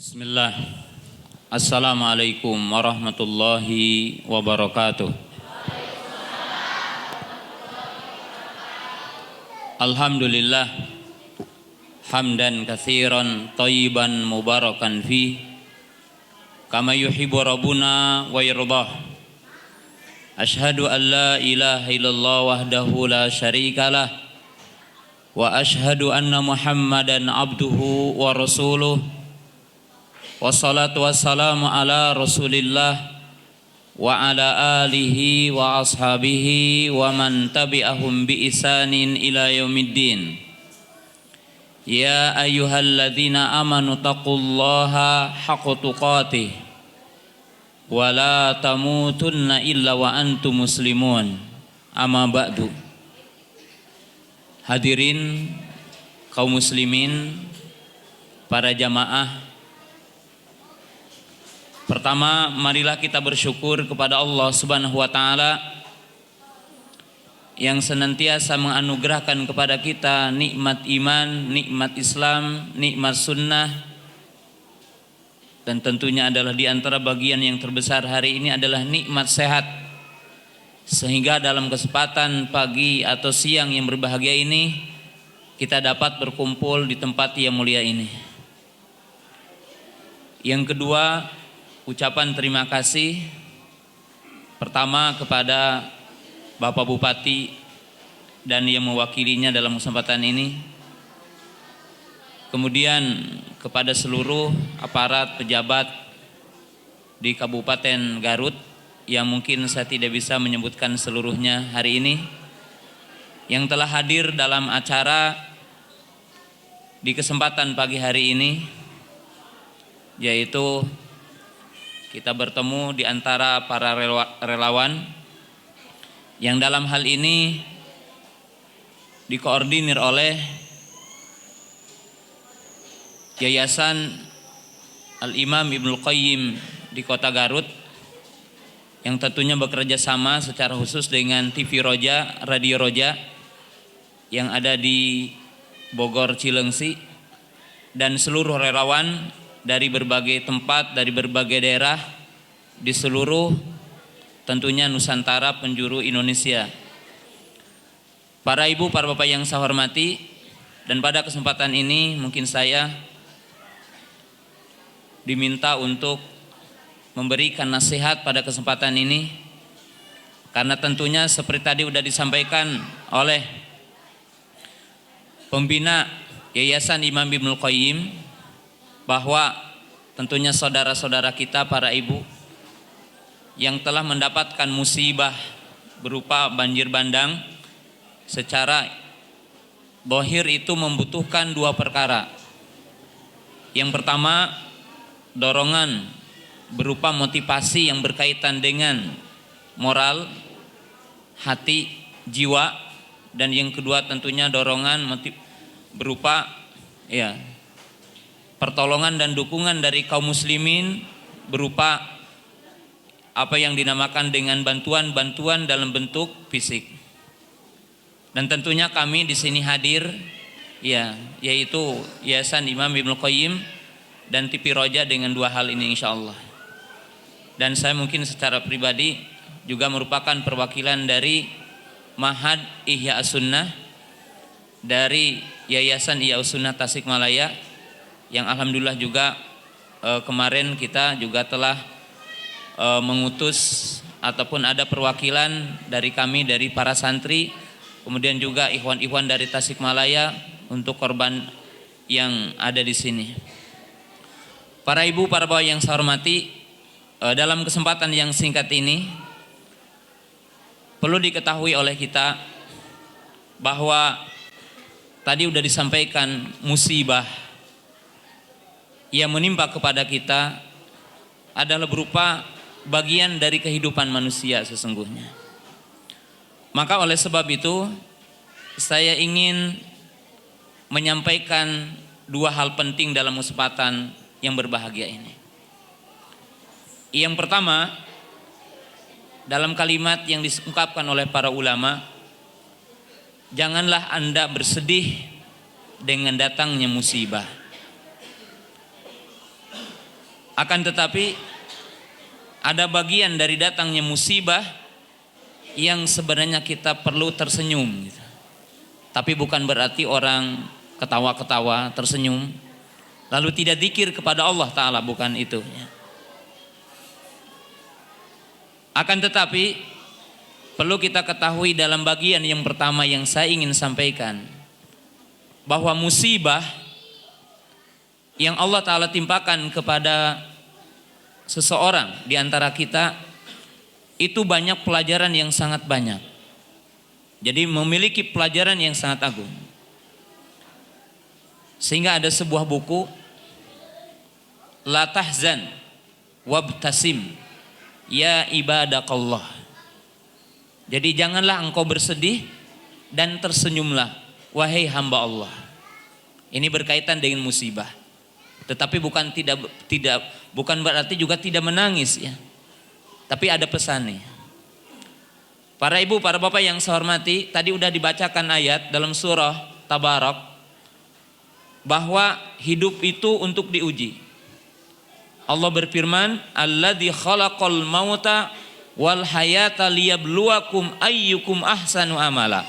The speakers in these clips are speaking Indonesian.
Bismillah. Assalamualaikum warahmatullahi wabarakatuh. Alhamdulillah hamdan katsiran thayyiban mubarakan fi kama yuhibbu rabbuna wa yardah. Ashhadu an la ilaha illallah wahdahu la syarikalah wa ashhadu anna Muhammadan abduhu wa rasuluh. Wassalatu wassalamu ala Rasulillah wa ala alihi wa ashabihi wa man tabi'ahum bi ihsanin ila yaumiddin. Ya ayyuhalladzina amanu taqullaha haqqa tuqatih wa la tamutunna illa wa antum muslimun. Amma ba'du. Hadirin kaum muslimin, para jamaah, pertama, marilah kita bersyukur kepada Allah Subhanahu wa taala yang senantiasa menganugerahkan kepada kita nikmat iman, nikmat Islam, nikmat sunnah, dan tentunya adalah di antara bagian yang terbesar hari ini adalah nikmat sehat. Sehingga dalam kesempatan pagi atau siang yang berbahagia ini kita dapat berkumpul di tempat yang mulia ini. Yang kedua, ucapan terima kasih pertama kepada Bapak Bupati dan yang mewakilinya dalam kesempatan ini. Kemudian kepada seluruh aparat pejabat di Kabupaten Garut yang mungkin saya tidak bisa menyebutkan seluruhnya hari ini, yang telah hadir dalam acara di kesempatan pagi hari ini, yaitu kita bertemu di antara para relawan yang dalam hal ini dikoordinir oleh Yayasan Al-Imam Ibnul Qayyim di Kota Garut, yang tentunya bekerja sama secara khusus dengan TV Roja, Radio Roja yang ada di Bogor Cilengsi, dan seluruh relawan dari berbagai tempat, dari berbagai daerah di seluruh tentunya Nusantara penjuru Indonesia. Para ibu, para bapak yang saya hormati, dan pada kesempatan ini mungkin saya diminta untuk memberikan nasihat pada kesempatan ini, karena tentunya seperti tadi sudah disampaikan oleh pembina Yayasan Imam Ibnul Qayyim, bahwa tentunya saudara-saudara kita para ibu yang telah mendapatkan musibah berupa banjir bandang secara zahir itu membutuhkan dua perkara. Yang pertama, dorongan berupa motivasi yang berkaitan dengan moral, hati, jiwa, dan yang kedua tentunya dorongan berupa pertolongan dan dukungan dari kaum muslimin berupa apa yang dinamakan dengan bantuan-bantuan dalam bentuk fisik. Dan tentunya kami di sini hadir yaitu Yayasan Imam Ibnul Qayyim dan TV Roja dengan dua hal ini insyaallah. Dan saya mungkin secara pribadi juga merupakan perwakilan dari Mahad Ihya As-Sunnah dari Yayasan Ihya As-Sunnah Tasikmalaya, yang alhamdulillah juga kemarin kita juga telah mengutus ataupun ada perwakilan dari kami, dari para santri, kemudian juga ikhwan-ikhwan dari Tasikmalaya untuk korban yang ada di sini. Para ibu, para bapak yang saya hormati, dalam kesempatan yang singkat ini perlu diketahui oleh kita bahwa tadi sudah disampaikan musibah yang menimpa kepada kita adalah berupa bagian dari kehidupan manusia sesungguhnya. Maka oleh sebab itu saya ingin menyampaikan dua hal penting dalam kesempatan yang berbahagia ini. Yang pertama, dalam kalimat yang diungkapkan oleh para ulama, janganlah Anda bersedih dengan datangnya musibah. Akan tetapi ada bagian dari datangnya musibah yang sebenarnya kita perlu tersenyum gitu. Tapi bukan berarti orang ketawa-ketawa tersenyum lalu tidak zikir kepada Allah Ta'ala, bukan itu. Akan tetapi perlu kita ketahui dalam bagian yang pertama yang saya ingin sampaikan, bahwa musibah yang Allah Ta'ala timpakan kepada seseorang di antara kita itu banyak pelajaran yang sangat banyak. Jadi memiliki pelajaran yang sangat agung. Sehingga ada sebuah buku, La tahzan wabtasim ya ibadakallah. Jadi janganlah engkau bersedih dan tersenyumlah wahai hamba Allah. Ini berkaitan dengan musibah. Tetapi bukan berarti juga tidak menangis ya. Tapi ada pesannya. Para ibu, para bapak yang saya hormati, tadi udah dibacakan ayat dalam surah Tabarak bahwa hidup itu untuk diuji. Allah berfirman, "Alladzi khalaqal mauta wal hayata liyabluwakum ayyukum ahsanu amala."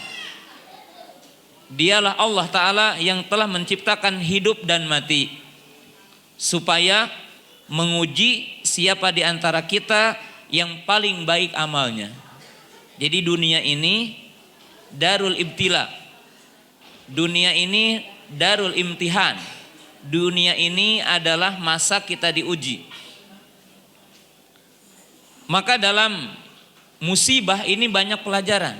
Dialah Allah Ta'ala yang telah menciptakan hidup dan mati supaya menguji siapa di antara kita yang paling baik amalnya. Jadi dunia ini darul ibtila, dunia ini darul imtihan, dunia ini adalah masa kita diuji. Maka dalam musibah ini banyak pelajaran.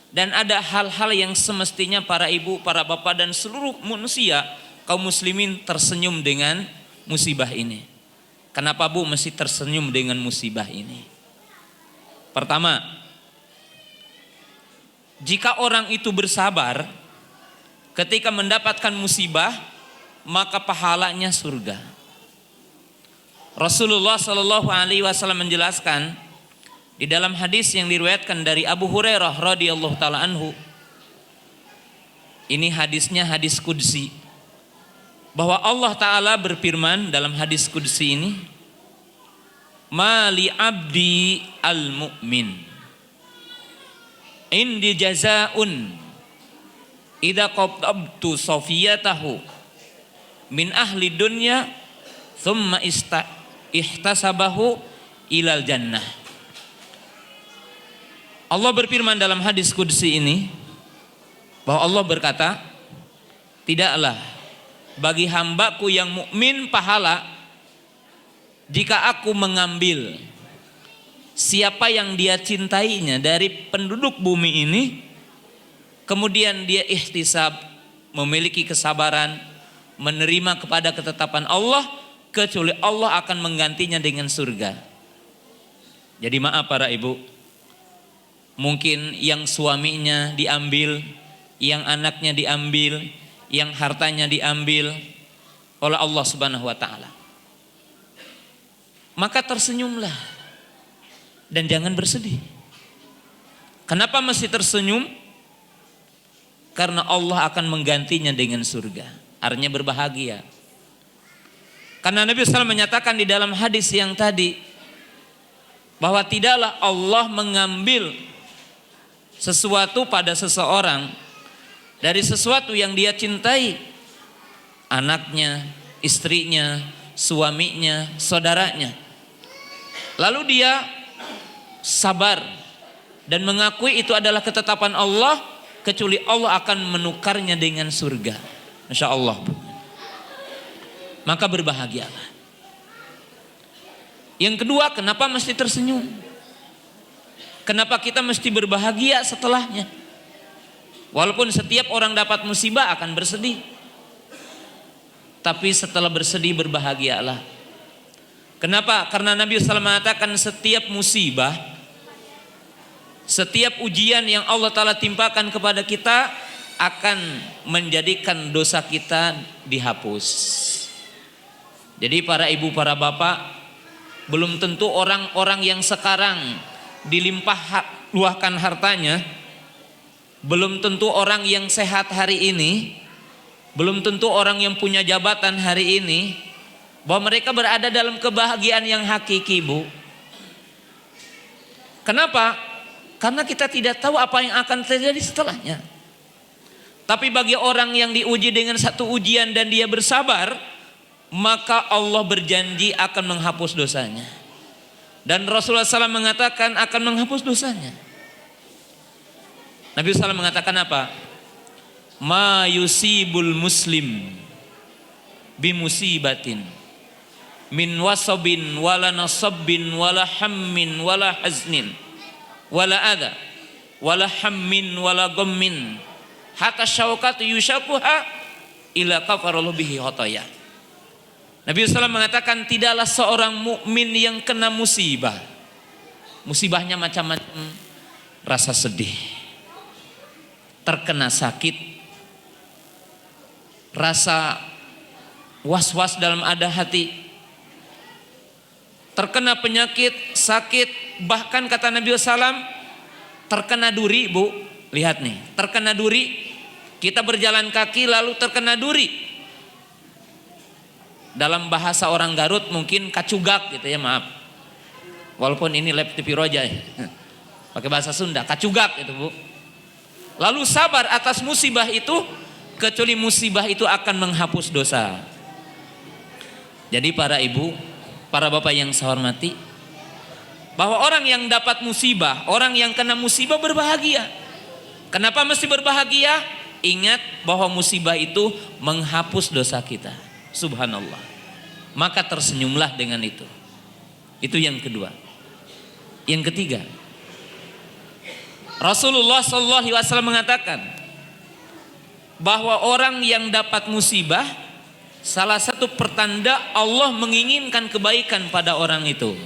Dan ada hal-hal yang semestinya para ibu, para bapak dan seluruh manusia, kaum muslimin tersenyum dengan musibah ini. Kenapa bu mesti tersenyum dengan musibah ini? Pertama, jika orang itu bersabar ketika mendapatkan musibah, maka pahalanya surga. Rasulullah Shallallahu Alaihi Wasallam menjelaskan di dalam hadis yang diriwayatkan dari Abu Hurairah radhiyallahu taala anhu. Ini hadisnya hadis qudsi, bahwa Allah Ta'ala berfirman dalam hadis qudsi ini, "Mali abdi al-mu'min indi jazaun idza qabtabtu safiyatahu min ahli dunya thumma ihtasabahu ilal jannah." Allah berfirman dalam hadis qudsi ini bahwa Allah berkata, tidaklah bagi hambaku yang mukmin pahala jika aku mengambil siapa yang dia cintainya dari penduduk bumi ini, kemudian dia ihtisab, memiliki kesabaran, menerima kepada ketetapan Allah, kecuali Allah akan menggantinya dengan surga. Jadi maaf para ibu, mungkin yang suaminya diambil, yang anaknya diambil, yang hartanya diambil oleh Allah Subhanahu wa taala. Maka tersenyumlah dan jangan bersedih. Kenapa mesti tersenyum? Karena Allah akan menggantinya dengan surga. Artinya berbahagia. Karena Nabi SAW menyatakan di dalam hadis yang tadi bahwa tidaklah Allah mengambil sesuatu pada seseorang dari sesuatu yang dia cintai, anaknya, istrinya, suaminya, saudaranya, lalu dia sabar dan mengakui itu adalah ketetapan Allah, kecuali Allah akan menukarnya dengan surga. Masya Allah. Maka berbahagialah. Yang kedua, kenapa mesti tersenyum? Kenapa kita mesti berbahagia setelahnya? Walaupun setiap orang dapat musibah akan bersedih, tapi setelah bersedih berbahagialah. Kenapa? Karena Nabi SAW mengatakan setiap musibah, setiap ujian yang Allah Ta'ala timpakan kepada kita akan menjadikan dosa kita dihapus. Jadi para ibu, para bapak, belum tentu orang-orang yang sekarang dilimpah luahkan hartanya, belum tentu orang yang sehat hari ini, belum tentu orang yang punya jabatan hari ini bahwa mereka berada dalam kebahagiaan yang hakiki, Bu. Kenapa? Karena kita tidak tahu apa yang akan terjadi setelahnya. Tapi bagi orang yang diuji dengan satu ujian dan dia bersabar, maka Allah berjanji akan menghapus dosanya. Dan Rasulullah SAW mengatakan akan menghapus dosanya. Nabi SAW mengatakan apa? Ma yusibul muslim bimusibatin min wasabin wala nasabbin wala hammin wala haznin wala adha wala hammin wala ghammin hatta syauqatu yushakuha ila kafarallahu bihi khataya. Nabi SAW mengatakan tidaklah seorang mukmin yang kena musibah. Musibahnya macam-macam, rasa sedih, terkena sakit, rasa was-was dalam ada hati, terkena penyakit, sakit, bahkan kata Nabi SAW terkena duri, Bu. Lihat nih, terkena duri, kita berjalan kaki lalu terkena duri. Dalam bahasa orang Garut mungkin kacugak gitu ya, maaf. Walaupun ini lab TV Roja ya. Pakai bahasa Sunda, kacugak itu, Bu. Lalu sabar atas musibah itu, kecuali musibah itu akan menghapus dosa. Jadi para ibu, para bapak yang saya hormati, bahwa orang yang dapat musibah, orang yang kena musibah berbahagia. Kenapa mesti berbahagia? Ingat bahwa musibah itu menghapus dosa kita. Subhanallah. Maka tersenyumlah dengan itu. Itu yang kedua. Yang ketiga, Rasulullah SAW mengatakan bahwa orang yang dapat musibah, salah satu pertanda Allah menginginkan kebaikan pada orang itu.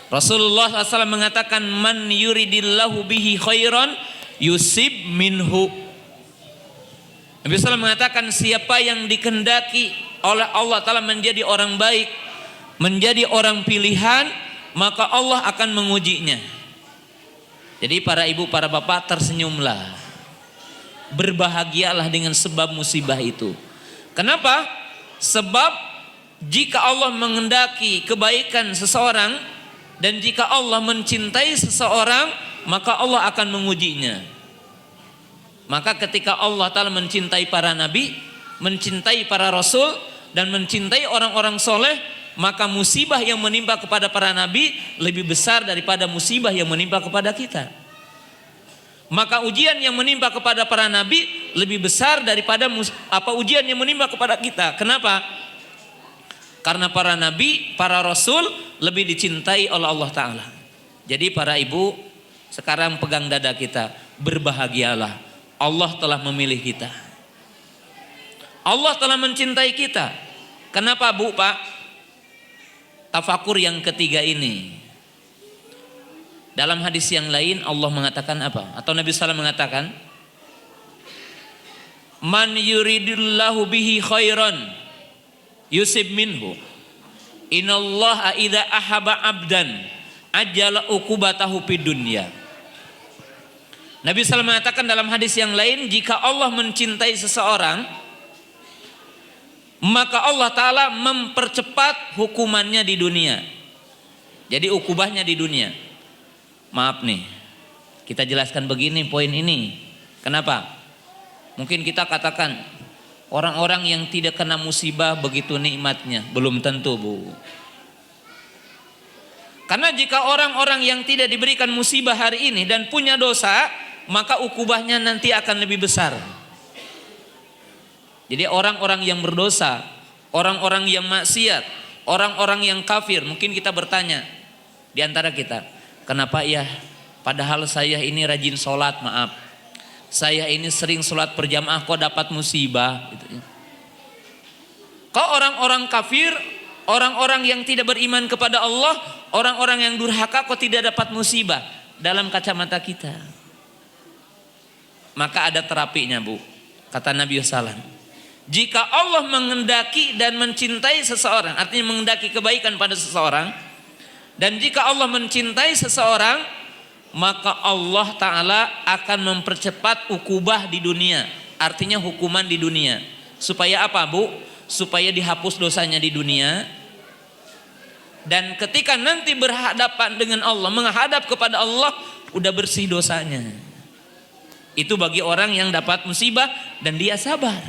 Rasulullah SAW mengatakan, man yuridillahu bihi khairan yusib minhu. Nabi SAW mengatakan, siapa yang dikehendaki oleh Allah Ta'ala menjadi orang baik, menjadi orang pilihan, maka Allah akan mengujinya. Jadi para ibu, para bapak, tersenyumlah, berbahagialah dengan sebab musibah itu. Kenapa? Sebab jika Allah menghendaki kebaikan seseorang dan jika Allah mencintai seseorang, maka Allah akan mengujinya. Maka ketika Allah Ta'ala mencintai para nabi, mencintai para rasul, dan mencintai orang-orang soleh, maka musibah yang menimpa kepada para nabi lebih besar daripada musibah yang menimpa kepada kita. Maka ujian yang menimpa kepada para nabi lebih besar daripada ujian yang menimpa kepada kita. Kenapa? Karena para nabi, para rasul lebih dicintai oleh Allah Ta'ala. Jadi para ibu, sekarang pegang dada kita, berbahagialah. Allah telah memilih kita. Allah telah mencintai kita. Kenapa, Bu, Pak? Tafakur yang ketiga ini. Dalam hadis yang lain Allah mengatakan apa? Atau Nabi SAW mengatakan, man yuridillahu bihi khairan yusib minhu. Innallaha idza ahaba abdan ajala uqubatahu fid dunya. Nabi SAW mengatakan dalam hadis yang lain, jika Allah mencintai seseorang, maka Allah Ta'ala mempercepat hukumannya di dunia. Jadi ukubahnya di dunia. Maaf nih, kita jelaskan begini poin ini. Kenapa? Mungkin kita katakan, orang-orang yang tidak kena musibah begitu nikmatnya. Belum tentu, Bu. Karena jika orang-orang yang tidak diberikan musibah hari ini dan punya dosa, maka ukubahnya nanti akan lebih besar. Jadi orang-orang yang berdosa, orang-orang yang maksiat, orang-orang yang kafir, mungkin kita bertanya di antara kita, kenapa ya padahal saya ini rajin sholat, maaf, saya ini sering sholat berjamaah kok dapat musibah gitu. Kok orang-orang kafir, orang-orang yang tidak beriman kepada Allah, orang-orang yang durhaka kok tidak dapat musibah? Dalam kacamata kita, maka ada terapinya, Bu. Kata Nabi SAW, jika Allah menghendaki dan mencintai seseorang, artinya menghendaki kebaikan pada seseorang, dan jika Allah mencintai seseorang, maka Allah Ta'ala akan mempercepat ukubah di dunia, artinya hukuman di dunia. Supaya apa, Bu? supaya dihapus dosanya di dunia. Dan ketika nanti berhadapan dengan Allah, menghadap kepada Allah, udah bersih dosanya. Itu bagi orang yang dapat musibah dan dia sabar,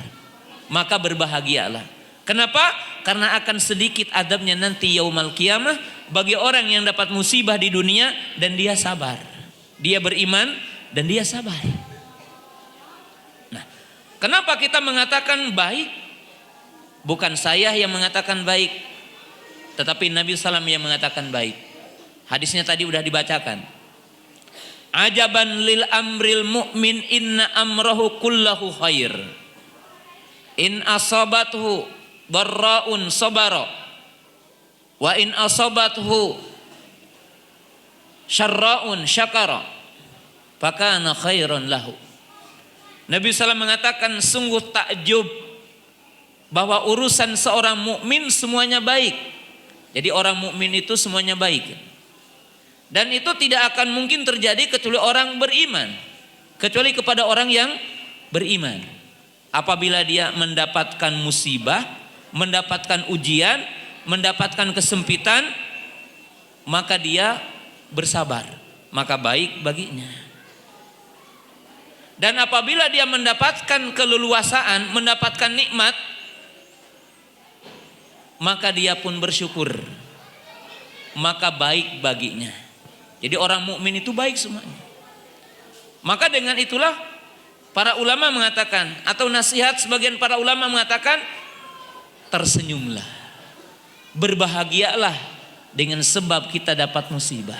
maka berbahagialah. Kenapa? Karena akan sedikit adabnya nanti yaumal qiyamah bagi orang yang dapat musibah di dunia dan dia sabar. Dia beriman dan dia sabar. Nah, kenapa kita mengatakan baik? Bukan saya yang mengatakan baik, tetapi Nabi SAW yang mengatakan baik. Hadisnya tadi udah dibacakan. Ajaban lil amril mu'min inna amrahu kullahu khair. In asabathu darra'un sabara. Wa in asabathu syarra'un syakara. Fakana khairan lahu. Nabi SAW mengatakan sungguh takjub bahwa urusan seorang mukmin semuanya baik. Jadi orang mukmin itu semuanya baik. Dan itu tidak akan mungkin terjadi kecuali orang beriman. Kecuali kepada orang yang beriman. Apabila dia mendapatkan musibah, mendapatkan ujian, mendapatkan kesempitan, maka dia bersabar, maka baik baginya. Dan apabila dia mendapatkan keleluasaan, mendapatkan nikmat, maka dia pun bersyukur, maka baik baginya. Jadi orang mukmin itu baik semuanya. Maka dengan itulah para ulama mengatakan, atau nasihat sebagian para ulama mengatakan, tersenyumlah, berbahagialah dengan sebab kita dapat musibah.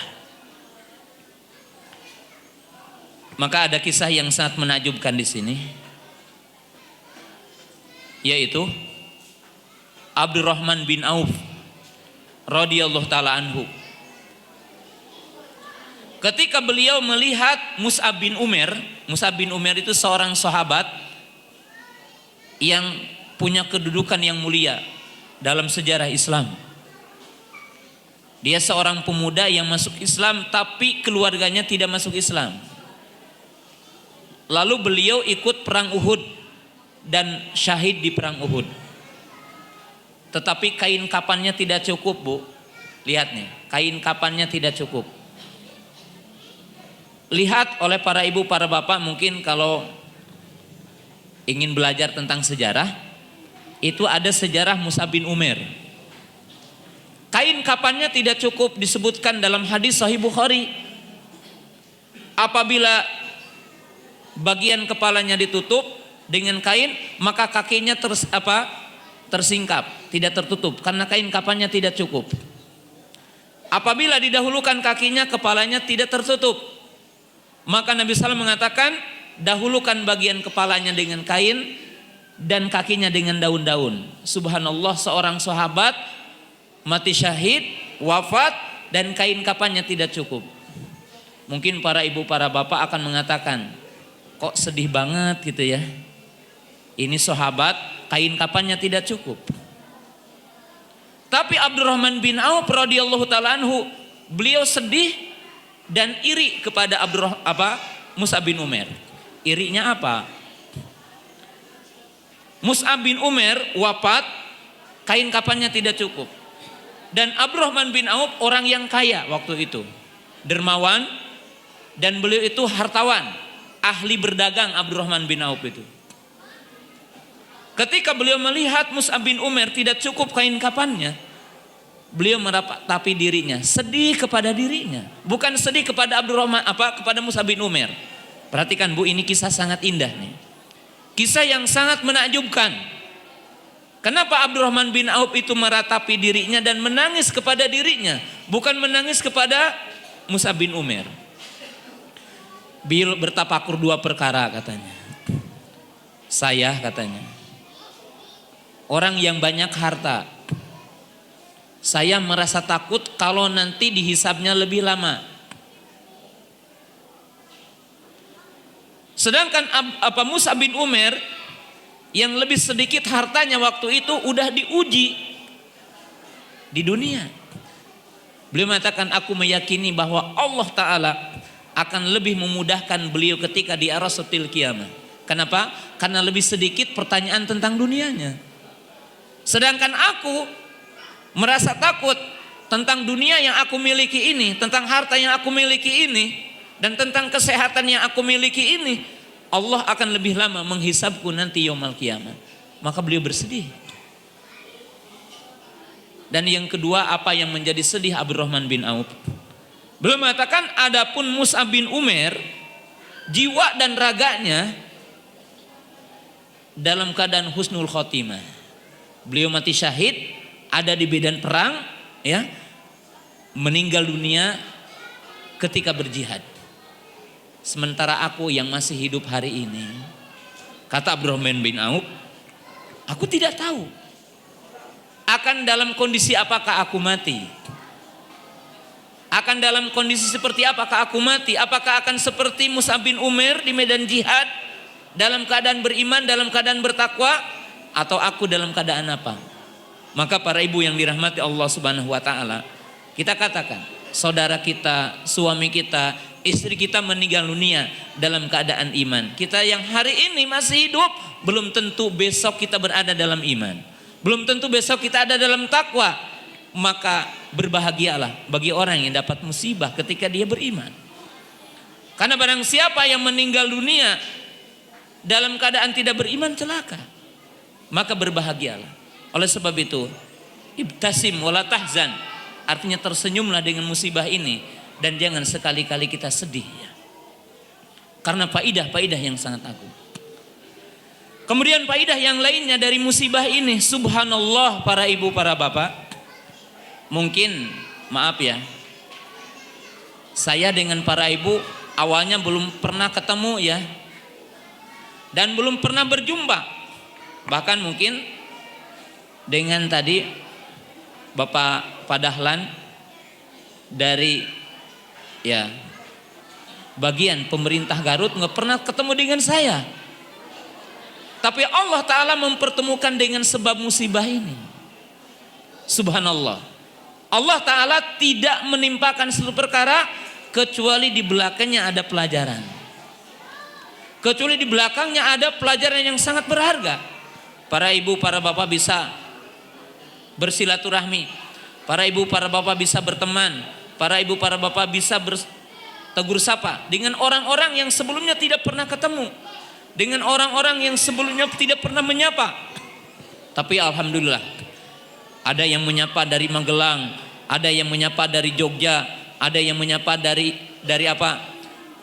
Maka ada kisah yang sangat menakjubkan di sini, yaitu Abdurrahman bin Auf radhiyallahu taala anhu. Ketika beliau melihat Mus'ab bin Umair, Mus'ab bin Umair itu seorang sahabat yang punya kedudukan yang mulia dalam sejarah Islam. Dia seorang pemuda yang masuk Islam tapi keluarganya tidak masuk Islam. Lalu beliau ikut perang Uhud dan syahid di perang Uhud. Tetapi kain kafannya tidak cukup, Bu. Lihat nih, kain kafannya tidak cukup. Lihat oleh para ibu, para bapak, mungkin kalau ingin belajar tentang sejarah, itu ada sejarah Mus'ab bin Umair. Kain kafannya tidak cukup, disebutkan dalam hadis Sahih Bukhari. Apabila bagian kepalanya ditutup dengan kain, maka kakinya tersingkap, tidak tertutup karena kain kafannya tidak cukup. Apabila didahulukan kakinya, kepalanya tidak tertutup. Maka Nabi SAW mengatakan, dahulukan bagian kepalanya dengan kain dan kakinya dengan daun-daun. Subhanallah, seorang sahabat mati syahid, wafat, dan kain kafannya tidak cukup. Mungkin para ibu, para bapak akan mengatakan, kok sedih banget gitu ya. Ini sahabat kain kafannya tidak cukup. Tapi Abdurrahman bin Auf radhiyallahu taala anhu, beliau sedih dan iri kepada Mus'ab bin Umair. Irinya apa? Mus'ab bin Umair wafat, kain kafannya tidak cukup. Dan Abdurrahman bin Auf orang yang kaya waktu itu, dermawan, dan beliau itu hartawan, ahli berdagang. Abdurrahman bin Auf itu, ketika beliau melihat Mus'ab bin Umair tidak cukup kain kafannya, beliau meratapi dirinya, sedih kepada dirinya, bukan sedih kepada kepada Mus'ab bin Umair. Perhatikan, Bu, ini kisah sangat indah nih. Kisah yang sangat menakjubkan. Kenapa Abdurrahman bin Auf itu meratapi dirinya dan menangis kepada dirinya, bukan menangis kepada Mus'ab bin Umair? Beliau bertafakur dua perkara katanya. Saya katanya, orang yang banyak harta, saya merasa takut kalau nanti dihisabnya lebih lama. Sedangkan Mus'ab bin Umair yang lebih sedikit hartanya waktu itu udah diuji di dunia. Beliau mengatakan, aku meyakini bahwa Allah Ta'ala akan lebih memudahkan beliau ketika di arasatil qiyamah. Kenapa? Karena lebih sedikit pertanyaan tentang dunianya. Sedangkan aku merasa takut tentang dunia yang aku miliki ini, tentang harta yang aku miliki ini, dan tentang kesehatan yang aku miliki ini. Allah akan lebih lama menghisabku nanti yaumul qiyamah. Maka beliau bersedih. Dan yang kedua, apa yang menjadi sedih Abdurrahman bin Auf? Beliau mengatakan, adapun Mus'ab bin Umair, jiwa dan raganya dalam keadaan husnul khotimah. Beliau mati syahid, ada di medan perang, ya, meninggal dunia ketika berjihad. Sementara aku yang masih hidup hari ini, kata Abdurrahman bin Auf, aku tidak tahu akan dalam kondisi apakah aku mati. Akan dalam kondisi seperti apakah aku mati? Apakah akan seperti Mus'ab bin Umair di medan jihad, dalam keadaan beriman, dalam keadaan bertakwa, atau aku dalam keadaan apa? Maka para ibu yang dirahmati Allah Subhanahu wa taala, kita katakan, saudara kita, suami kita, istri kita meninggal dunia dalam keadaan iman. Kita yang hari ini masih hidup, belum tentu besok kita berada dalam iman. Belum tentu besok kita ada dalam takwa. Maka berbahagialah bagi orang yang dapat musibah ketika dia beriman. Karena barang siapa yang meninggal dunia dalam keadaan tidak beriman, celaka. Maka berbahagialah. Oleh sebab itu, ibtasim wala tahzan, artinya tersenyumlah dengan musibah ini, dan jangan sekali-kali kita sedih, ya. Karena faidah yang sangat agung. Kemudian faidah yang lainnya dari musibah ini, subhanallah para ibu, para bapak. Mungkin, maaf ya, saya dengan para ibu awalnya belum pernah ketemu, ya, dan belum pernah berjumpa. Bahkan mungkin dengan tadi Bapak Padahlan dari, ya, bagian pemerintah Garut nggak pernah ketemu dengan saya. Tapi Allah Ta'ala mempertemukan dengan sebab musibah ini. Subhanallah. Allah Ta'ala tidak menimpakan seluruh perkara kecuali di belakangnya ada pelajaran. Kecuali di belakangnya ada pelajaran yang sangat berharga. Para ibu, para bapak bisa bersilaturahmi. Para ibu, para bapak bisa berteman. Para ibu, para bapak bisa bertegur sapa dengan orang-orang yang sebelumnya tidak pernah ketemu, dengan orang-orang yang sebelumnya tidak pernah menyapa. Tapi alhamdulillah, ada yang menyapa dari Magelang, ada yang menyapa dari Jogja, ada yang menyapa dari apa?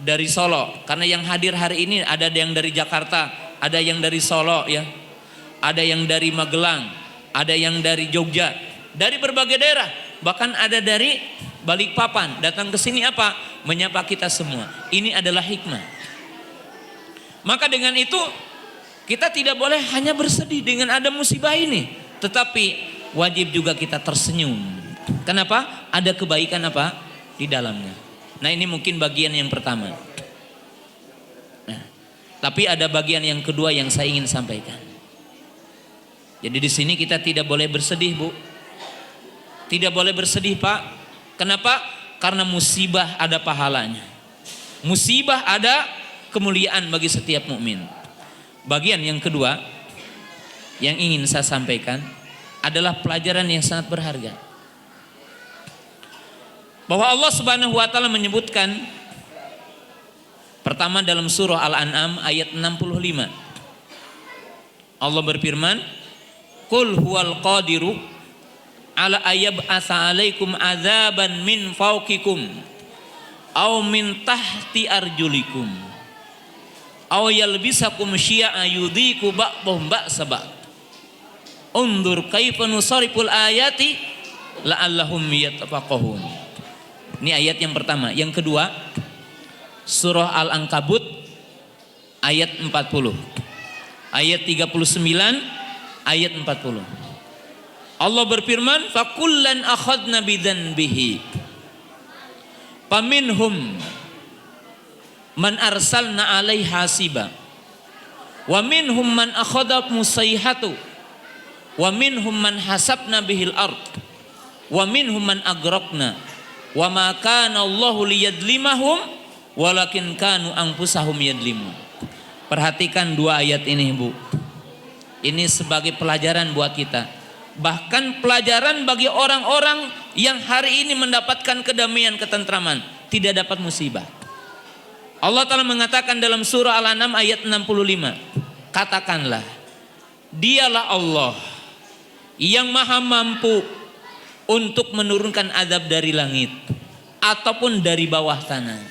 Dari Solo. Karena yang hadir hari ini ada yang dari Jakarta, ada yang dari Solo, ya. Ada yang dari Magelang, ada yang dari Jogja, dari berbagai daerah, bahkan ada dari Balikpapan datang ke sini apa? Menyapa kita semua. Ini adalah hikmah. Maka dengan itu kita tidak boleh hanya bersedih dengan ada musibah ini, tetapi wajib juga kita tersenyum. Kenapa? Ada kebaikan apa? Di dalamnya. Nah, ini mungkin bagian yang pertama. Nah, tapi ada bagian yang kedua yang saya ingin sampaikan. Jadi di sini kita tidak boleh bersedih, Bu. Tidak boleh bersedih, Pak. Kenapa? Karena musibah ada pahalanya. Musibah ada kemuliaan bagi setiap mukmin. Bagian yang kedua yang ingin saya sampaikan adalah pelajaran yang sangat berharga. Bahwa Allah Subhanahu wa taala menyebutkan pertama dalam surah Al-An'am ayat 65. Allah berfirman, "Qul huwal qadiru ala ayyab'atsa 'alaikum 'adzaban min fawqikum aw min tahti arjulikum aw yalbisakum syi'a yudhiku ba'dhum ba'sa ba'd. Undur kaifa nusariful ayati la'allahum yatafaqahun." Ini ayat yang pertama. Yang kedua, surah Al-Ankabut ayat 40. Ayat 39, ayat 40. Allah berfirman, "Fakullan akhadna bidzanbihi. Faminhum man arsalna 'alaihi hasiba. Wa minhum man akhadat musayhatu. Wa minhum man hasabna bihil ard. Wa minhum man agraqna. Wa ma kana Allahu liyadlimahum walakin kanu anfusahum yadlimun." Perhatikan dua ayat ini, Bu. Ini sebagai pelajaran buat kita. Bahkan pelajaran bagi orang-orang yang hari ini mendapatkan kedamaian, ketentraman, tidak dapat musibah. Allah Ta'ala mengatakan dalam surah Al-An'am ayat 65, katakanlah, dialah Allah yang maha mampu untuk menurunkan azab dari langit ataupun dari bawah tanah,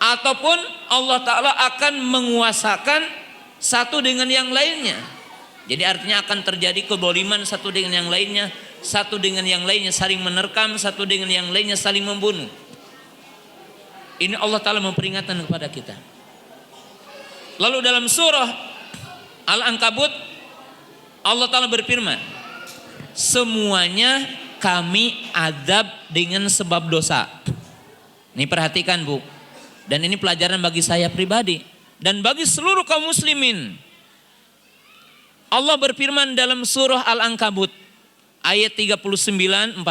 ataupun Allah Ta'ala akan menguasakan satu dengan yang lainnya. Jadi artinya akan terjadi kedzaliman satu dengan yang lainnya, satu dengan yang lainnya saling menerkam, satu dengan yang lainnya saling membunuh. Ini Allah Ta'ala memperingatkan kepada kita. Lalu dalam surah Al-Ankabut Allah Ta'ala berfirman, semuanya kami azab dengan sebab dosa. Ini perhatikan Bu, dan ini pelajaran bagi saya pribadi dan bagi seluruh kaum muslimin. Allah berfirman dalam surah Al-Ankabut ayat 39-40,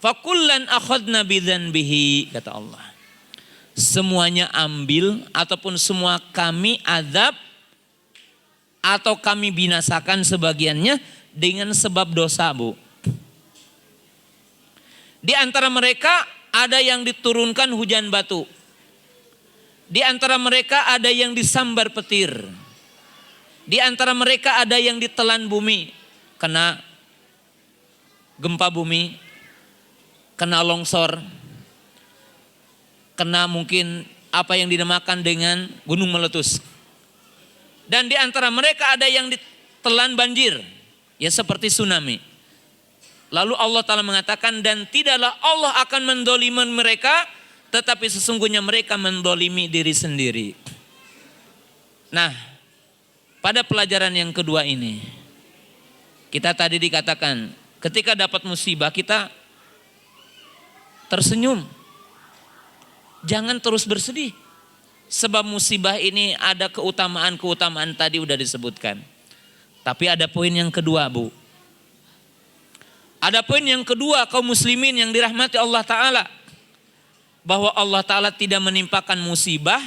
fakullan akhadna bidzanbihi, kata Allah, semuanya ambil ataupun semua kami azab atau kami binasakan sebagiannya dengan sebab dosa Bu. Di antara mereka ada yang diturunkan hujan batu, di antara mereka ada yang disambar petir, di antara mereka ada yang ditelan bumi, kena gempa bumi, kena longsor, kena mungkin apa yang dinamakan dengan gunung meletus. Dan di antara mereka ada yang ditelan banjir, ya seperti tsunami. Lalu Allah Ta'ala mengatakan, dan tidaklah Allah akan mendolimi mereka, tetapi sesungguhnya mereka mendolimi diri sendiri. Nah, pada pelajaran yang kedua ini, kita tadi dikatakan ketika dapat musibah kita tersenyum. Jangan terus bersedih. Sebab musibah ini ada keutamaan-keutamaan tadi udah disebutkan. Tapi ada poin yang kedua Bu. Ada poin yang kedua kaum muslimin yang dirahmati Allah Ta'ala. Bahwa Allah Ta'ala tidak menimpakan musibah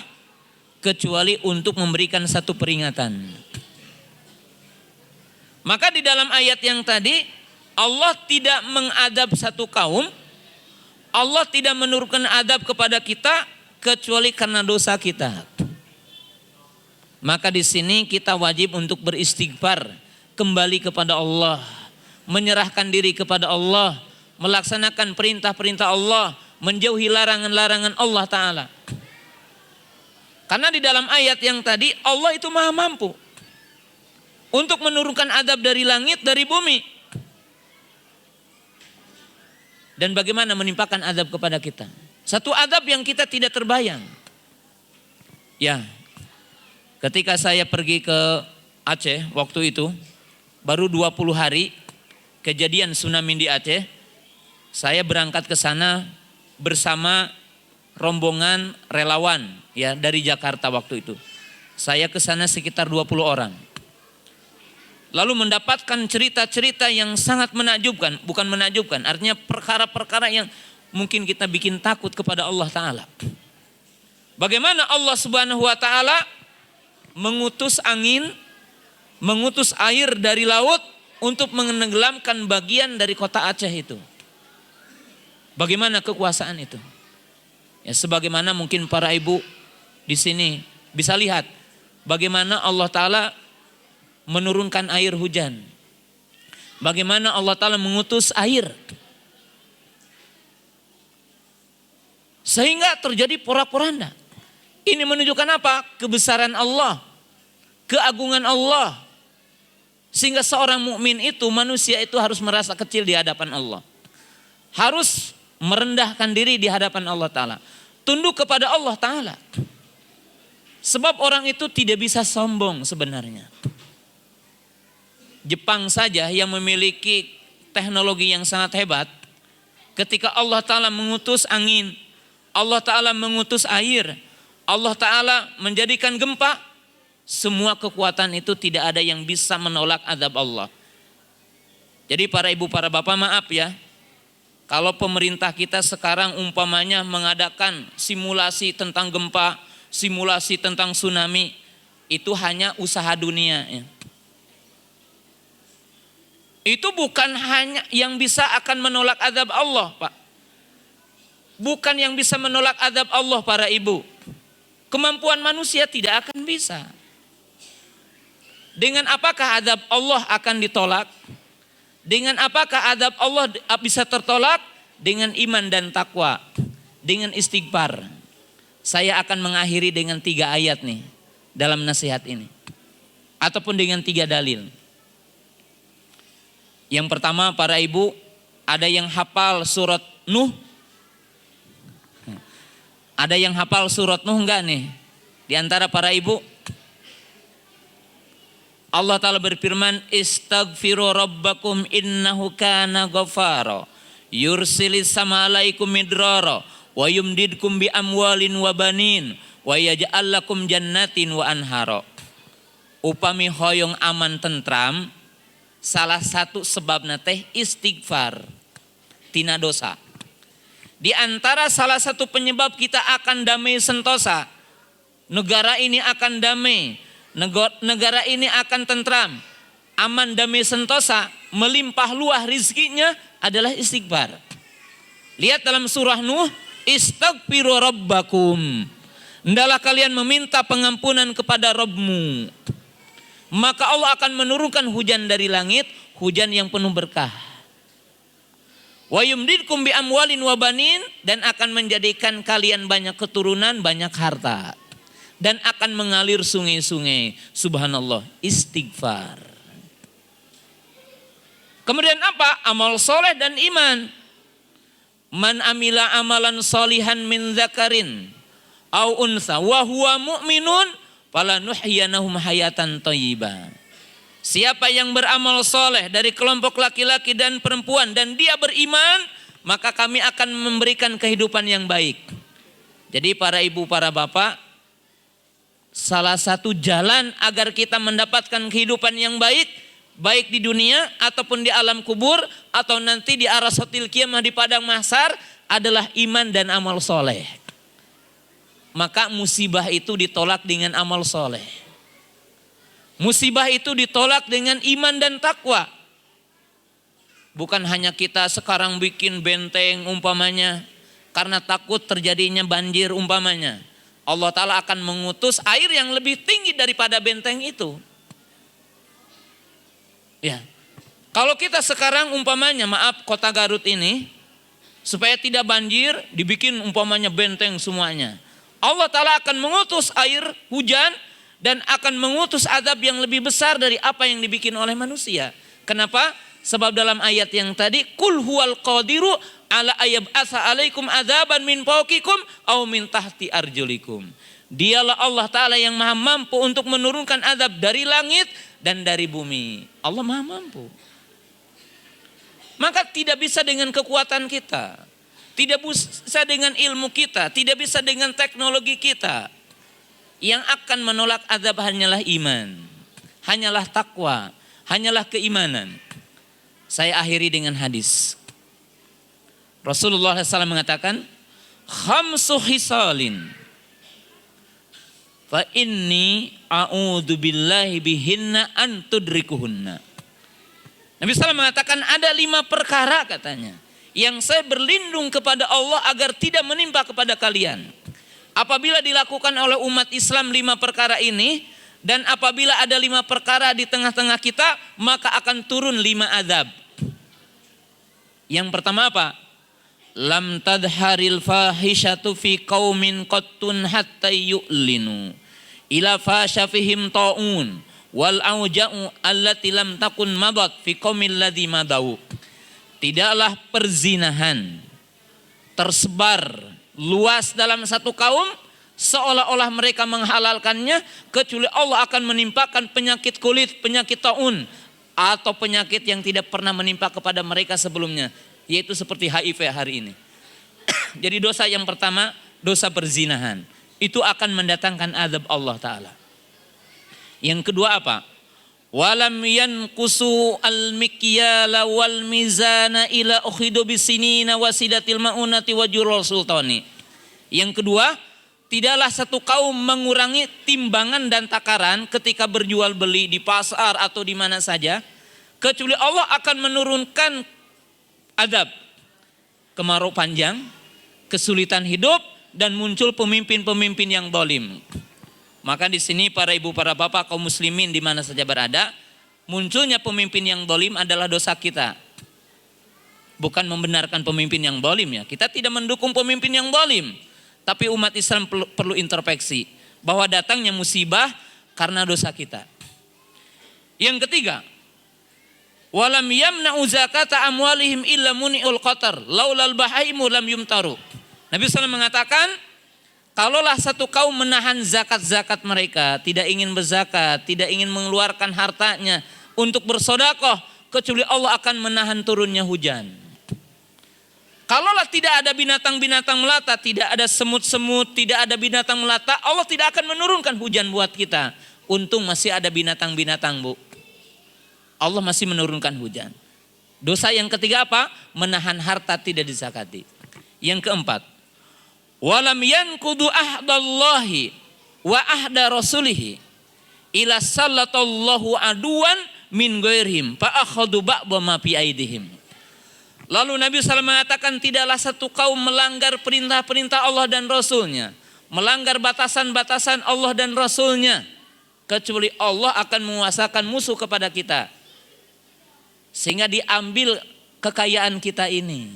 kecuali untuk memberikan satu peringatan. Maka di dalam ayat yang tadi Allah tidak mengadab satu kaum, Allah tidak menurunkan adab kepada kita kecuali karena dosa kita. Maka di sini kita wajib untuk beristighfar, kembali kepada Allah, menyerahkan diri kepada Allah, melaksanakan perintah-perintah Allah, menjauhi larangan-larangan Allah Ta'ala. Karena di dalam ayat yang tadi Allah itu maha mampu untuk menurunkan adab dari langit, dari bumi. Dan bagaimana menimpakan adab kepada kita. Satu adab yang kita tidak terbayang. Ya, ketika saya pergi ke Aceh waktu itu, baru 20 hari kejadian tsunami di Aceh, saya berangkat ke sana bersama rombongan relawan ya dari Jakarta waktu itu. Saya ke sana sekitar 20 orang. Lalu mendapatkan cerita-cerita yang sangat menakjubkan, bukan menakjubkan, artinya perkara-perkara yang mungkin kita bikin takut kepada Allah Ta'ala. Bagaimana Allah Subhanahu wa Ta'ala mengutus angin, mengutus air dari laut untuk menenggelamkan bagian dari kota Aceh itu. Bagaimana kekuasaan itu? Ya, sebagaimana mungkin para ibu di sini bisa lihat bagaimana Allah Ta'ala menurunkan air hujan. Bagaimana Allah Ta'ala mengutus air. Sehingga terjadi porak-poranda. Ini menunjukkan apa? Kebesaran Allah. Keagungan Allah. Sehingga seorang mukmin itu, manusia itu harus merasa kecil di hadapan Allah. Harus merendahkan diri di hadapan Allah Ta'ala. Tunduk kepada Allah Ta'ala. Sebab orang itu tidak bisa sombong sebenarnya. Jepang saja yang memiliki teknologi yang sangat hebat, ketika Allah Ta'ala mengutus angin, Allah Ta'ala mengutus air, Allah Ta'ala menjadikan gempa, semua kekuatan itu tidak ada yang bisa menolak azab Allah. Jadi para ibu, para bapak, maaf ya, kalau pemerintah kita sekarang umpamanya mengadakan simulasi tentang gempa, simulasi tentang tsunami, itu hanya usaha dunia ya. Itu bukan hanya yang bisa akan menolak azab Allah, Pak. Bukan yang bisa menolak azab Allah para ibu. Kemampuan manusia tidak akan bisa. Dengan apakah azab Allah akan ditolak? Dengan apakah azab Allah bisa tertolak? Dengan iman dan takwa, dengan istighfar. Saya akan mengakhiri dengan 3 ayat nih dalam nasihat ini. Ataupun dengan 3 dalil. Yang pertama para ibu, ada yang hafal surat Nuh? Ada yang hafal surat Nuh enggak nih? Di antara para ibu? Allah Ta'ala berfirman, Istaghfiru rabbakum innahu kana ghafara, yursilis sama alaikum midrara, wa yumdidkum bi amwalin wa banin, wa yaj'al lakum jannatin wa anhara. Upami hoyong aman tentram, salah satu sebabna teh istighfar, tina dosa. Di antara salah satu penyebab kita akan damai sentosa, negara ini akan damai, negara ini akan tentram, aman, damai sentosa, melimpah luah rizkinya adalah istighfar. Lihat dalam surah Nuh, Istaghfiru rabbakum, hendaklah kalian meminta pengampunan kepada Rabbmu, maka Allah akan menurunkan hujan dari langit, hujan yang penuh berkah. Wa yumdidkum bi amwalin wa banin, dan akan menjadikan kalian banyak keturunan, banyak harta. Dan akan mengalir sungai-sungai. Subhanallah, istighfar. Kemudian apa? Amal soleh dan iman. Man amila amalan solihan min zakarin au unsa wa huwa mu'minun falanuhyiyanahum hayatan thayyibah. Siapa yang beramal soleh dari kelompok laki-laki dan perempuan dan dia beriman, maka kami akan memberikan kehidupan yang baik. Jadi para ibu, para bapak, salah satu jalan agar kita mendapatkan kehidupan yang baik, baik di dunia ataupun di alam kubur atau nanti di arasatil kiamah di padang mahsyar, adalah iman dan amal soleh. Maka musibah itu ditolak dengan amal soleh. Musibah itu ditolak dengan iman dan takwa. Bukan hanya kita sekarang bikin benteng umpamanya karena takut terjadinya banjir umpamanya. Allah Ta'ala akan mengutus air yang lebih tinggi daripada benteng itu. Ya. Kalau kita sekarang umpamanya, maaf, kota Garut ini, supaya tidak banjir, dibikin umpamanya benteng semuanya. Allah Ta'ala akan mengutus air hujan dan akan mengutus azab yang lebih besar dari apa yang dibikin oleh manusia. Kenapa? Sebab dalam ayat yang tadi, Qul huwal qadiru ala ayyab'atsa alaikum adzaban min fawqikum aw min tahti arjulikum. Dialah Allah Ta'ala yang maha mampu untuk menurunkan azab dari langit dan dari bumi. Allah maha mampu. Maka tidak bisa dengan kekuatan kita, tidak bisa dengan ilmu kita, tidak bisa dengan teknologi kita. Yang akan menolak azab hanyalah iman, hanyalah takwa, hanyalah keimanan. Saya akhiri dengan hadis. Rasulullah SAW mengatakan, khamsu hisalin fa inni a'udzu billahi bihinna an tudrikuhunna. Nabi SAW mengatakan ada 5 perkara katanya yang saya berlindung kepada Allah agar tidak menimpa kepada kalian. Apabila dilakukan oleh umat Islam 5 perkara ini, dan apabila ada 5 perkara di tengah-tengah kita, maka akan turun 5 azab. Yang pertama apa? Lam tadharil fahishatu fi qaumin qattun hatta yu'linu ila fasha fihim ta'un wal auja'u allati lam takun madat fi qaumil ladzi madau. Tidaklah perzinahan tersebar luas dalam satu kaum seolah-olah mereka menghalalkannya, kecuali Allah akan menimpakan penyakit kulit, penyakit taun, atau penyakit yang tidak pernah menimpa kepada mereka sebelumnya, yaitu seperti HIV hari ini. Jadi dosa yang pertama, dosa perzinahan, itu akan mendatangkan azab Allah Ta'ala. Yang kedua apa? Walam yanqusu al-mikyala wal mizana ila ukhidu bisinina wasidatil maunati wajurul sultani. Yang kedua, tidaklah satu kaum mengurangi timbangan dan takaran ketika berjual beli di pasar atau di mana saja, kecuali Allah akan menurunkan azab, kemarau panjang, kesulitan hidup, dan muncul pemimpin-pemimpin yang zalim. Maka di sini para ibu, para bapak, kaum muslimin di mana saja berada, munculnya pemimpin yang zalim adalah dosa kita. Bukan membenarkan pemimpin yang zalim ya. Kita tidak mendukung pemimpin yang zalim. Tapi umat Islam perlu introspeksi bahwa datangnya musibah karena dosa kita. Yang ketiga, walam yamna'u zakata amwalihim illa muni'ul qatar laulal bahaimu lam yumtaru. Nabi SAW mengatakan, kalaulah satu kaum menahan zakat-zakat mereka, tidak ingin berzakat, tidak ingin mengeluarkan hartanya untuk bersedekah, kecuali Allah akan menahan turunnya hujan. Kalaulah tidak ada binatang-binatang melata, tidak ada semut-semut, tidak ada binatang melata, Allah tidak akan menurunkan hujan buat kita. Untung masih ada binatang-binatang, Bu. Allah masih menurunkan hujan. Dosa yang ketiga apa? Menahan harta tidak dizakati. Yang keempat, walam yankudu ahdallahi wa ahda rasulihi ila sallatallahu aduan min ghairihim fa akhadhu ba'dha ma fi aidihim. Lalu Nabi SAW mengatakan, tidaklah satu kaum melanggar perintah-perintah Allah dan Rasulnya, melanggar batasan-batasan Allah dan Rasulnya, kecuali Allah akan menguasakan musuh kepada kita, sehingga diambil kekayaan kita ini.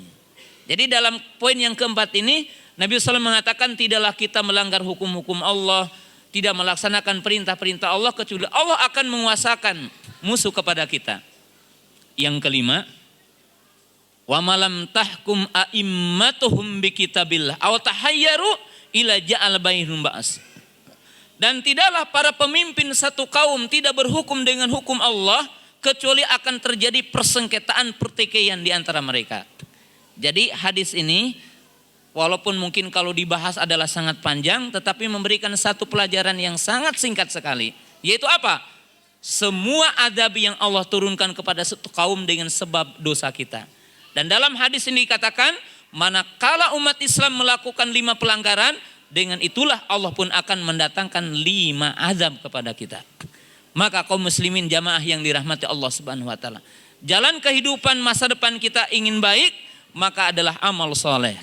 Jadi dalam poin yang keempat ini, Nabi SAW mengatakan tidaklah kita melanggar hukum-hukum Allah, tidak melaksanakan perintah-perintah Allah, kecuali Allah akan menguasakan musuh kepada kita. Yang kelima, wa malam tahkum a'immatuhum bi kitabillah aw tahayyaru ila ja'al bainahum ba's. Dan tidaklah para pemimpin satu kaum tidak berhukum dengan hukum Allah, kecuali akan terjadi persengketaan, pertikaian di antara mereka. Jadi hadis ini walaupun mungkin kalau dibahas adalah sangat panjang, tetapi memberikan satu pelajaran yang sangat singkat sekali, yaitu apa? Semua adab yang Allah turunkan kepada satu kaum dengan sebab dosa kita. Dan dalam hadis ini dikatakan, manakala umat Islam melakukan 5 pelanggaran, dengan itulah Allah pun akan mendatangkan 5 azab kepada kita. Maka kaum muslimin jamaah yang dirahmati Allah Subhanahu wa taala, jalan kehidupan masa depan kita ingin baik, maka adalah amal soleh.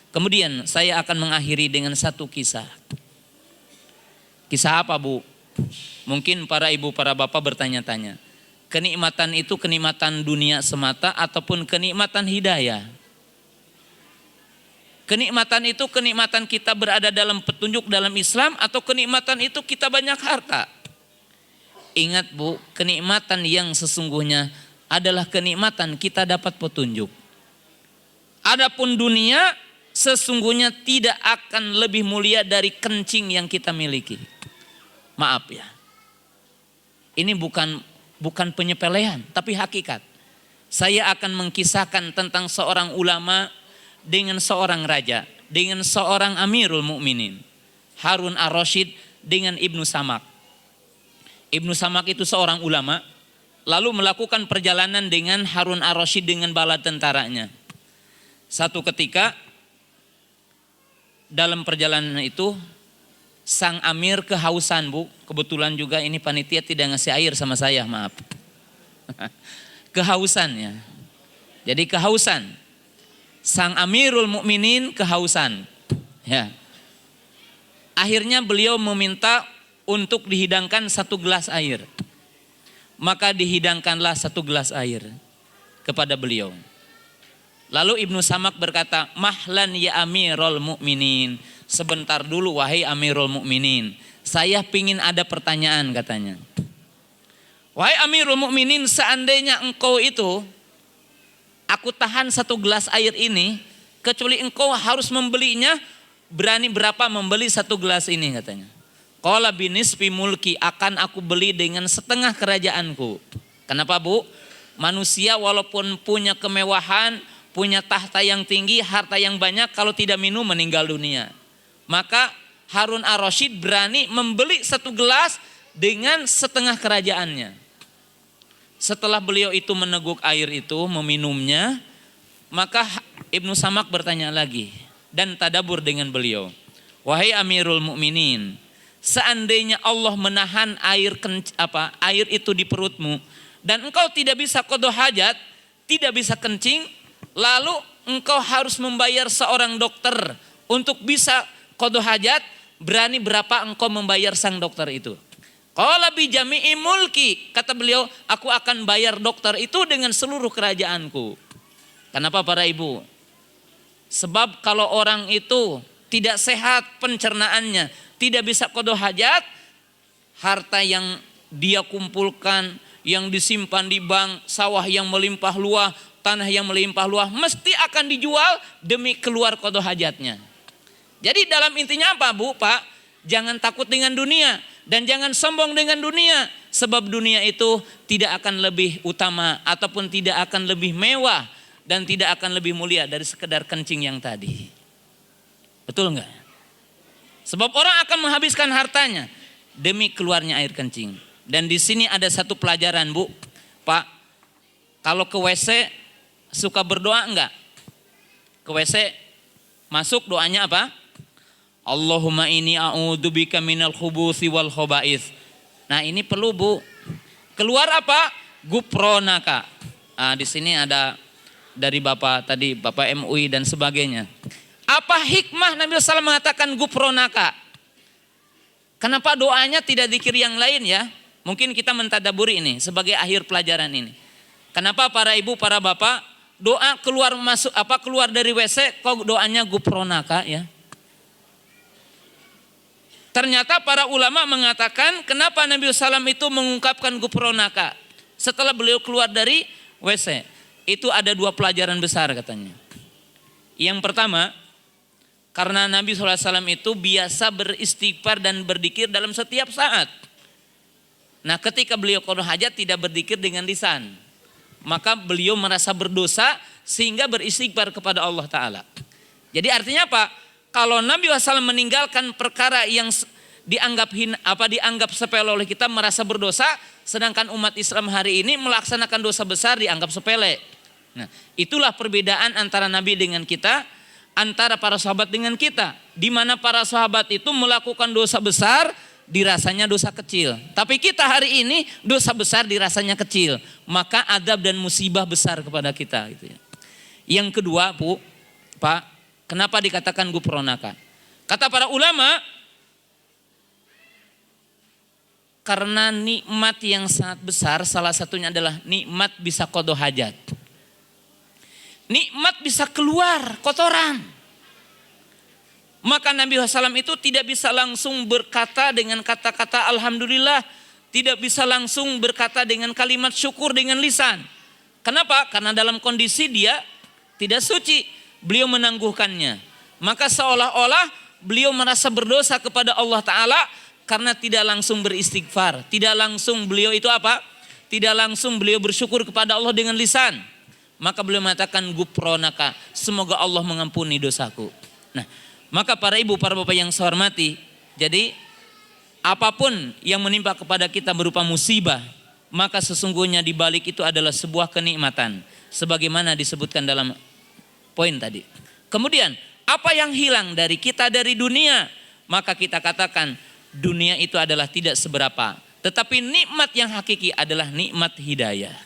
Kemudian saya akan mengakhiri dengan satu kisah. Kisah apa, Bu? Mungkin para ibu, para bapak bertanya-tanya, kenikmatan itu kenikmatan dunia semata ataupun kenikmatan hidayah? Kenikmatan itu kenikmatan kita berada dalam petunjuk dalam Islam, atau kenikmatan itu kita banyak harta? Ingat, Bu, kenikmatan yang sesungguhnya adalah kenikmatan kita dapat petunjuk. Adapun dunia sesungguhnya tidak akan lebih mulia dari kencing yang kita miliki. Maaf ya. Ini bukan penyepelehan, tapi hakikat. Saya akan mengkisahkan tentang seorang ulama dengan seorang raja, dengan seorang Amirul Mukminin, Harun ar-Rasyid dengan Ibnu Samak. Ibnu Samak itu seorang ulama, lalu melakukan perjalanan dengan Harun ar-Rasyid dengan bala tentaranya. Satu ketika dalam perjalanan itu, sang Amir kehausan, Bu. Kebetulan juga ini panitia tidak ngasih air sama saya, maaf. Kehausannya. Jadi kehausan. Sang Amirul Mukminin kehausan. Ya. Akhirnya beliau meminta untuk dihidangkan 1 gelas air. Maka dihidangkanlah 1 gelas air kepada beliau. Lalu Ibnu Samak berkata, mahlan ya Amirul Mukminin. Sebentar dulu wahai Amirul Mukminin, saya pingin ada pertanyaan, katanya. Wahai Amirul Mukminin, seandainya engkau itu, aku tahan 1 gelas air ini, kecuali engkau harus membelinya, berani berapa membeli 1 gelas ini, katanya. Qala binisfi mulki, akan aku beli dengan setengah kerajaanku. Kenapa, Bu? Manusia walaupun punya kemewahan, punya tahta yang tinggi, harta yang banyak, kalau tidak minum meninggal dunia. Maka Harun ar-Rasyid berani membeli 1 gelas dengan setengah kerajaannya. Setelah beliau itu meneguk air itu, meminumnya, maka Ibnu Samak bertanya lagi dan tadabur dengan beliau. Wahai Amirul Mukminin, seandainya Allah menahan air itu di perutmu dan engkau tidak bisa qada hajat, tidak bisa kencing, lalu engkau harus membayar seorang dokter untuk bisa qada hajat, berani berapa engkau membayar sang dokter itu? Qala bi jami'i mulki, kata beliau, aku akan bayar dokter itu dengan seluruh kerajaanku. Kenapa para ibu? Sebab kalau orang itu tidak sehat pencernaannya, tidak bisa qada hajat, harta yang dia kumpulkan, yang disimpan di bank, sawah yang melimpah luas, tanah yang melimpah luas, mesti akan dijual demi keluar qada hajatnya. Jadi dalam intinya apa Bu, Pak? Jangan takut dengan dunia dan jangan sombong dengan dunia. Sebab dunia itu tidak akan lebih utama ataupun tidak akan lebih mewah dan tidak akan lebih mulia dari sekedar kencing yang tadi. Betul enggak? Sebab orang akan menghabiskan hartanya demi keluarnya air kencing. Dan di sini ada satu pelajaran Bu, Pak. Kalau ke WC suka berdoa enggak? Ke WC masuk doanya apa? Allahumma inni a'udzubika minal khubuthi wal khaba'ith. Nah ini perlu Bu. Keluar apa? Gupronaka. Nah, di sini ada dari Bapak tadi, Bapak MUI dan sebagainya. Apa hikmah Nabi SAW mengatakan gupronaka? Kenapa doanya tidak zikir yang lain ya? Mungkin kita mentadaburi ini sebagai akhir pelajaran ini. Kenapa para ibu, para bapak doa keluar masuk keluar dari WC kok doanya gupronaka ya? Ternyata para ulama mengatakan kenapa Nabi SAW itu mengungkapkan gupronaka setelah beliau keluar dari WC. Itu ada dua pelajaran besar katanya. Yang pertama, karena Nabi SAW itu biasa beristighfar dan berzikir dalam setiap saat. Nah ketika beliau qada hajat tidak berzikir dengan lisan, maka beliau merasa berdosa sehingga beristighfar kepada Allah Ta'ala. Jadi artinya apa? Kalau Nabi SAW meninggalkan perkara yang dianggap sepele oleh kita merasa berdosa, sedangkan umat Islam hari ini melaksanakan dosa besar dianggap sepele. Nah itulah perbedaan antara Nabi dengan kita, antara para sahabat dengan kita, di mana para sahabat itu melakukan dosa besar dirasanya dosa kecil, tapi kita hari ini dosa besar dirasanya kecil, maka adab dan musibah besar kepada kita gitu ya. Yang kedua Bu, Pak, kenapa dikatakan gupronaka? Kata para ulama, karena nikmat yang sangat besar, salah satunya adalah nikmat bisa qada hajat. Nikmat bisa keluar kotoran. Maka Nabi SAW itu tidak bisa langsung berkata dengan kata-kata Alhamdulillah. Tidak bisa langsung berkata dengan kalimat syukur dengan lisan. Kenapa? Karena dalam kondisi dia tidak suci. Beliau menangguhkannya. Maka seolah-olah beliau merasa berdosa kepada Allah Ta'ala karena tidak langsung beristighfar. Tidak langsung beliau itu apa? Tidak langsung beliau bersyukur kepada Allah dengan lisan. Maka beliau mengatakan gupronaka, semoga Allah mengampuni dosaku. Nah, maka para ibu, para bapak yang saya hormati, jadi apapun yang menimpa kepada kita berupa musibah, maka sesungguhnya di balik itu adalah sebuah kenikmatan, sebagaimana disebutkan dalam poin tadi. Kemudian, apa yang hilang dari kita dari dunia, maka kita katakan dunia itu adalah tidak seberapa. Tetapi nikmat yang hakiki adalah nikmat hidayah.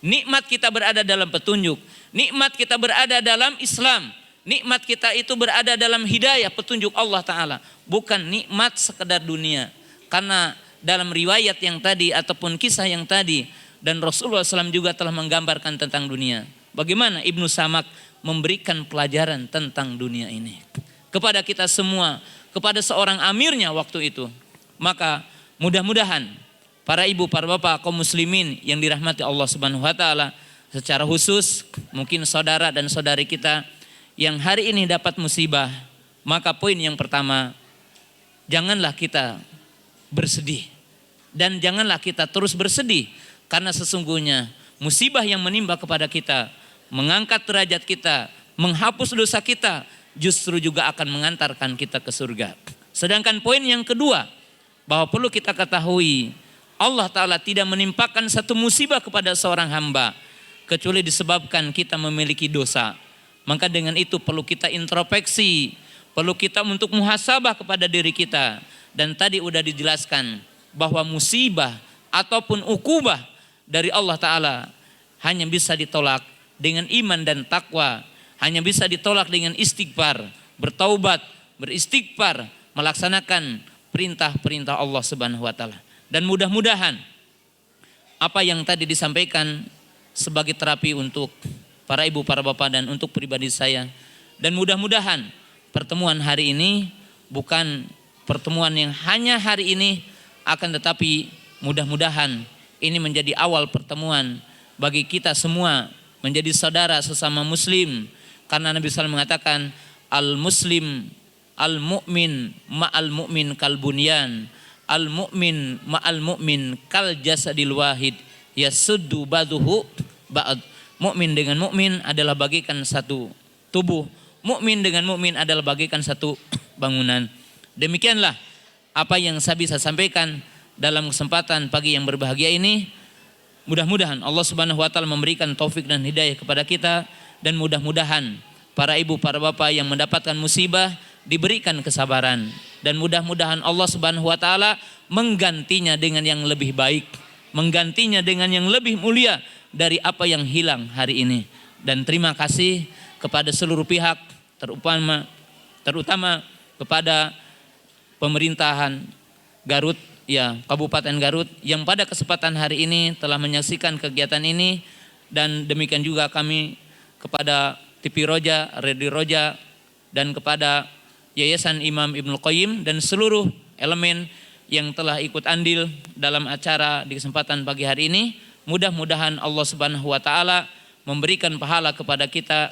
Nikmat kita berada dalam petunjuk, nikmat kita berada dalam Islam. Nikmat kita itu berada dalam hidayah petunjuk Allah Ta'ala. Bukan nikmat sekedar dunia. Karena dalam riwayat yang tadi ataupun kisah yang tadi. Dan Rasulullah SAW juga telah menggambarkan tentang dunia. Bagaimana Ibnu Samak memberikan pelajaran tentang dunia ini. Kepada kita semua. Kepada seorang amirnya waktu itu. Maka mudah-mudahan para ibu, para bapak, kaum muslimin yang dirahmati Allah Subhanahu Wa Ta'ala. Secara khusus mungkin saudara dan saudari kita yang hari ini dapat musibah, maka poin yang pertama, janganlah kita bersedih dan janganlah kita terus bersedih, karena sesungguhnya musibah yang menimpa kepada kita mengangkat derajat kita, menghapus dosa kita, justru juga akan mengantarkan kita ke surga. Sedangkan poin yang kedua, bahwa perlu kita ketahui, Allah Ta'ala tidak menimpakan satu musibah kepada seorang hamba kecuali disebabkan kita memiliki dosa. Maka dengan itu perlu kita introspeksi, perlu kita untuk muhasabah kepada diri kita. Dan tadi udah dijelaskan bahwa musibah ataupun ukubah dari Allah Ta'ala hanya bisa ditolak dengan iman dan takwa, hanya bisa ditolak dengan istighfar, bertaubat, beristighfar, melaksanakan perintah-perintah Allah Subhanahu wa taala. Dan mudah-mudahan apa yang tadi disampaikan sebagai terapi untuk para ibu, para bapak, dan untuk pribadi saya. Dan mudah-mudahan pertemuan hari ini bukan pertemuan yang hanya hari ini, akan tetapi mudah-mudahan ini menjadi awal pertemuan bagi kita semua menjadi saudara sesama muslim. Karena Nabi SAW mengatakan al-muslim al-mu'min ma'al mu'min kal bunyan, al-mu'min ma'al mu'min kal jasadil wahid yasuddu ba'duhu ba'd. Mukmin dengan mukmin adalah bagaikan satu tubuh. Mukmin dengan mukmin adalah bagaikan satu bangunan. Demikianlah apa yang saya bisa sampaikan dalam kesempatan pagi yang berbahagia ini. Mudah-mudahan Allah Subhanahu wa taala memberikan taufik dan hidayah kepada kita, dan mudah-mudahan para ibu, para bapak yang mendapatkan musibah diberikan kesabaran, dan mudah-mudahan Allah Subhanahu wa taala menggantinya dengan yang lebih baik, menggantinya dengan yang lebih mulia dari apa yang hilang hari ini. Dan terima kasih kepada seluruh pihak, terutama kepada pemerintahan Garut, ya, Kabupaten Garut, yang pada kesempatan hari ini telah menyaksikan kegiatan ini. Dan demikian juga kami kepada TV Roja, Radio Roja, dan kepada Yayasan Imam Ibnul Qayyim dan seluruh elemen yang telah ikut andil dalam acara di kesempatan pagi hari ini. Mudah-mudahan Allah Subhanahu wa taala memberikan pahala kepada kita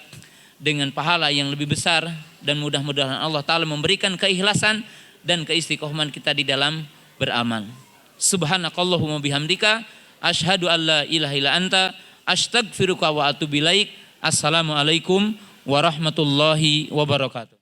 dengan pahala yang lebih besar, dan mudah-mudahan Allah taala memberikan keikhlasan dan keistiqomahan kita di dalam beramal. Subhanakallahumma bihamdika asyhadu an la ilaha illa anta astaghfiruka wa atubu ilaik. Assalamualaikum warahmatullahi wabarakatuh.